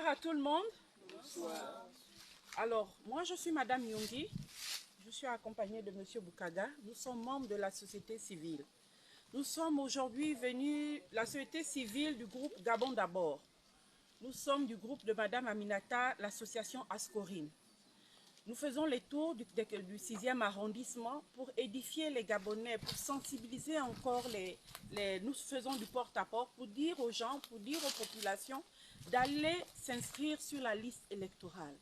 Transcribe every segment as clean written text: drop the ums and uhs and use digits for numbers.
à tout le monde. Bonsoir. Alors, moi je suis Madame Nyongi. Je suis accompagnée de Monsieur Boukaga. Nous sommes membres de la société civile. Nous sommes aujourd'hui venus, la société civile du groupe Gabon d'abord. Nous sommes du groupe de Madame Aminata, l'association Ascorine. Nous faisons les tours du 6e arrondissement pour édifier les Gabonais, pour sensibiliser encore nous faisons du porte-à-porte pour dire aux gens, pour dire aux populations d'aller s'inscrire sur la liste électorale.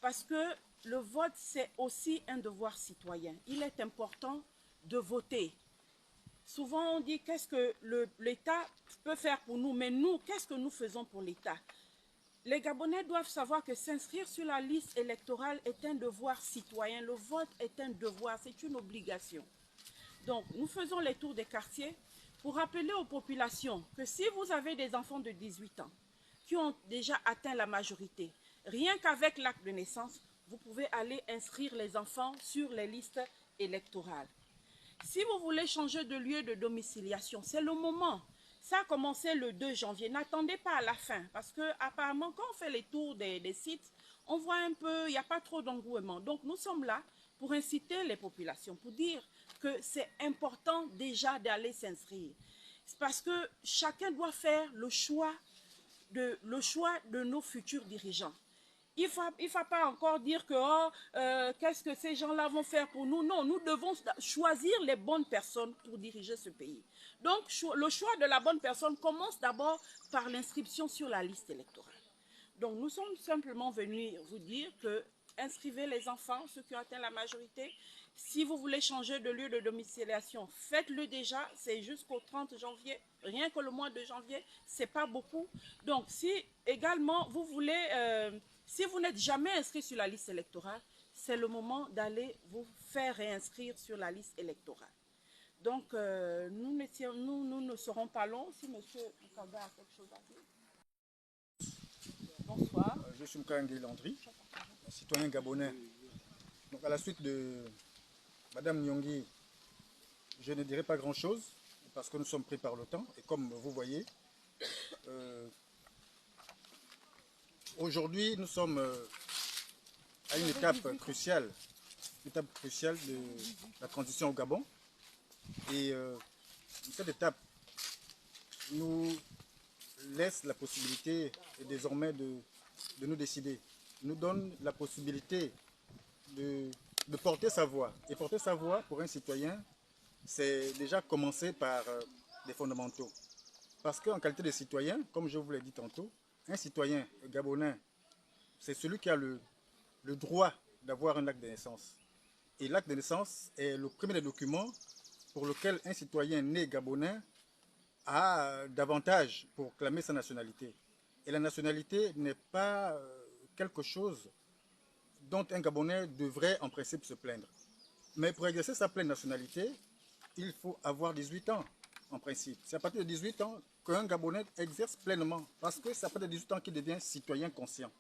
Parce que le vote, c'est aussi un devoir citoyen. Il est important de voter. Souvent, on dit qu'est-ce que l'État peut faire pour nous, mais nous, qu'est-ce que nous faisons pour l'État? Les Gabonais doivent savoir que s'inscrire sur la liste électorale est un devoir citoyen. Le vote est un devoir, c'est une obligation. Donc, nous faisons les tours des quartiers pour rappeler aux populations que si vous avez des enfants de 18 ans qui ont déjà atteint la majorité, rien qu'avec l'acte de naissance, vous pouvez aller inscrire les enfants sur les listes électorales. Si vous voulez changer de lieu de domiciliation, c'est le moment. Ça a commencé le 2 janvier. N'attendez pas à la fin. Parce que apparemment, quand on fait les tours des sites, on voit un peu, il n'y a pas trop d'engouement. Donc nous sommes là pour inciter les populations, pour dire que c'est important déjà d'aller s'inscrire. C'est parce que chacun doit faire le choix de nos futurs dirigeants. Il ne faut pas encore dire que qu'est-ce que ces gens-là vont faire pour nous. Non, nous devons choisir les bonnes personnes pour diriger ce pays. Donc, le choix de la bonne personne commence d'abord par l'inscription sur la liste électorale. Donc, nous sommes simplement venus vous dire que inscrivez les enfants, ceux qui ont atteint la majorité. Si vous voulez changer de lieu de domiciliation, faites-le déjà. C'est jusqu'au 30 janvier. Rien que le mois de janvier, ce n'est pas beaucoup. Donc, si également vous voulez... si vous n'êtes jamais inscrit sur la liste électorale, c'est le moment d'aller vous faire réinscrire sur la liste électorale. Donc, nous ne serons pas longs. Si M. Boukaga a quelque chose à dire. Bonsoir. Je suis Moukangi Landry, citoyen gabonais. Donc, à la suite de Madame Nyongi, je ne dirai pas grand-chose parce que nous sommes pris par le temps. Et comme vous voyez, aujourd'hui, nous sommes à une étape cruciale de la transition au Gabon. Et cette étape nous laisse la possibilité désormais de nous décider, nous donne la possibilité de porter sa voix. Et porter sa voix pour un citoyen, c'est déjà commencer par des fondamentaux. Parce qu'en qualité de citoyen, comme je vous l'ai dit tantôt, un citoyen gabonais, c'est celui qui a le droit d'avoir un acte de naissance. Et l'acte de naissance est le premier des documents pour lequel un citoyen né gabonais a davantage pour clamer sa nationalité. Et la nationalité n'est pas quelque chose dont un Gabonais devrait en principe se plaindre. Mais pour exercer sa pleine nationalité, il faut avoir 18 ans en principe. C'est à partir de 18 ans qu'un Gabonais exerce pleinement, parce que c'est à partir de 18 ans qu'il devient citoyen conscient.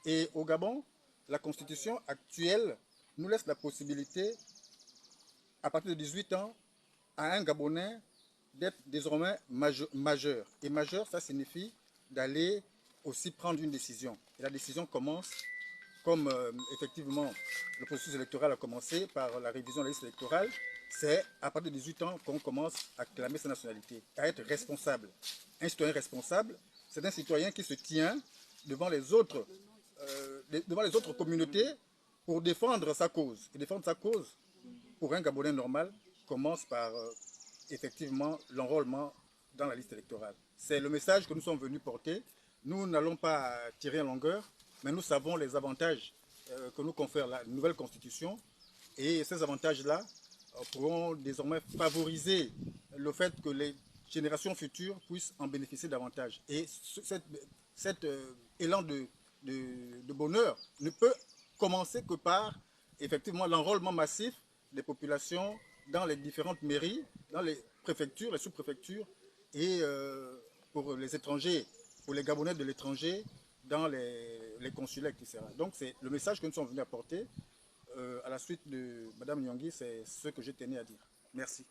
Et au Gabon, la constitution actuelle nous laisse la possibilité, à partir de 18 ans, à un Gabonais d'être désormais majeur. Et majeur, ça signifie d'aller aussi prendre une décision. Et la décision commence, comme effectivement le processus électoral a commencé par la révision de la liste électorale, c'est à partir de 18 ans qu'on commence à clamer sa nationalité, à être responsable. Un citoyen responsable, c'est un citoyen qui se tient devant les autres communautés pour défendre sa cause. Et défendre sa cause, pour un Gabonais normal, commence par effectivement l'enrôlement dans la liste électorale. C'est le message que nous sommes venus porter. Nous n'allons pas tirer en longueur, mais nous savons les avantages que nous confère la nouvelle constitution. Et ces avantages-là pourront désormais favoriser le fait que les générations futures puissent en bénéficier davantage. Et cet élan de bonheur ne peut commencer que par effectivement l'enrôlement massif des populations dans les différentes mairies, dans les préfectures, les sous-préfectures, et pour les étrangers, pour les Gabonais de l'étranger, dans les consulats, etc. Donc c'est le message que nous sommes venus apporter à la suite de Mme Nyongi, c'est ce que je tenais à dire. Merci.